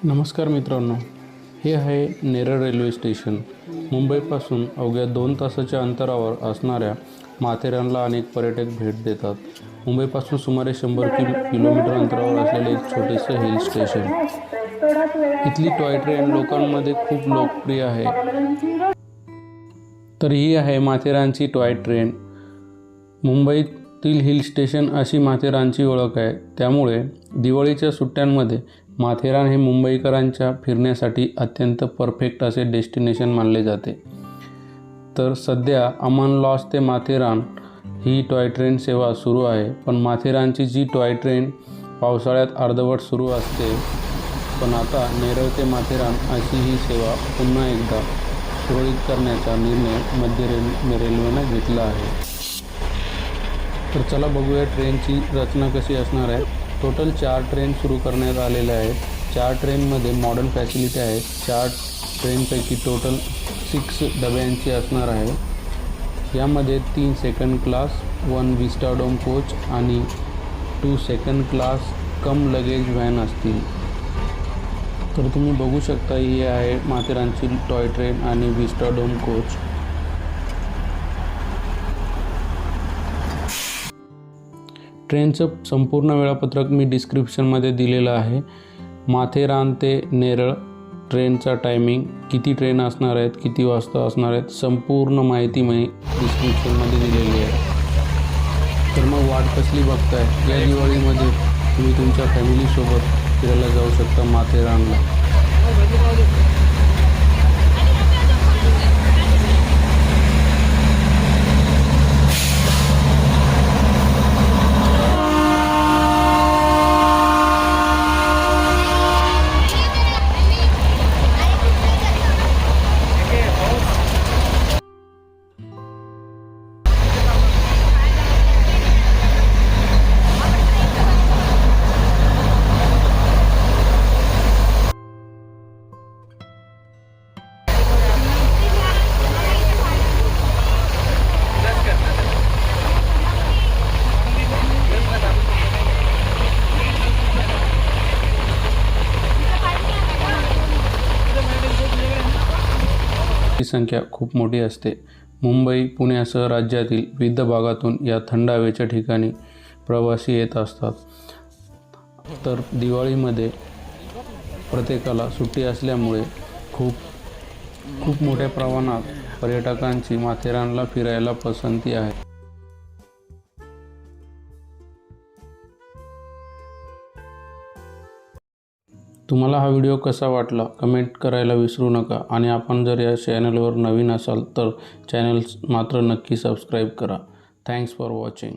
नमस्कार मित्रांनो, हे आहे नेरळ रेल्वे स्टेशन। मुंबईपासून अवघ्या 2 तासाच्या अंतरावर असणाऱ्या माथेरानला अनेक पर्यटक भेट देतात। मुंबईपासून सुमारे 100 किलोमीटर अंतरावर असलेले एक छोटेसे हिल स्टेशन। इथली टॉय ट्रेन लोकांमध्ये खूप लोकप्रिय आहे। तर ही आहे माथेरानची टॉय ट्रेन। मुंबईतील हिल स्टेशन अशी माथेरानची ओळख आहे, त्यामुळे दिवाळीच्या सुट्ट्यांमध्ये माथेरान हे मुंबईकरांच्या फिरण्यासाठी अत्यंत परफेक्ट असे डेस्टिनेशन मानले जाते। तर सध्या अमन लॉज ते माथेरान ही टॉय ट्रेन सेवा सुरू आहे, पण माथेरानची जी टॉय ट्रेन पावसाळ्यात अर्धवट सुरू असते, पण आता नेरळ ते माथेरान अशी ही सेवा पुन्हा एकदा सुरळीत करण्याचा निर्णय मध्य रेल्वेने घेतला आहे। तर चला बघूया ट्रेनची रचना कशी असणार आहे। टोटल 4 ट्रेन सुरू करण्यात आलेल्या आहेत। 4 ट्रेनमध्ये मॉडर्न फॅसिलिटी आहेत। 4 ट्रेनपैकी टोटल 6 डब्यांची असणार आहे। यामध्ये 3 सेकंड क्लास, 1 विस्टाडोम कोच आणि 2 सेकंड क्लास कम लगेज व्हॅन असतील। तर तुम्ही बघू शकता, ही आहे माथेरानची टॉय ट्रेन आणि विस्टाडोम कोच। ट्रेनचं संपूर्ण वेळापत्रक मी डिस्क्रिप्शनमध्ये दिलेलं आहे। माथेरान ते नेरळ ट्रेनचा टायमिंग, किती ट्रेन असणार आहेत, किती वाजता असणार आहेत, संपूर्ण माहिती मी डिस्क्रिप्शनमध्ये दिलेली आहे। तर मग वाट कसली बघताय? या दिवाळीमध्ये तुम्ही तुमच्या फॅमिलीसोबत फिरायला जाऊ शकता माथेरानला। ही संख्या खूप मोठी असते। मुंबई, पुण्यासह राज्यातील विविध भागातून या थंड हवेच्या ठिकाणी प्रवासी येत असतात। तर दिवाळीमध्ये प्रत्येकाला सुट्टी असल्यामुळे खूप मोठ्या प्रमाणात पर्यटकांची माथेरानला फिरायला पसंती आहे। तुम्हाला हा व्हिडिओ कसा वाटला कमेंट करायला विसरू नका, आणि आपण जर या चॅनलवर नवीन असाल तर चॅनल मात्र नक्की सबस्क्राईब करा। Thanks for watching.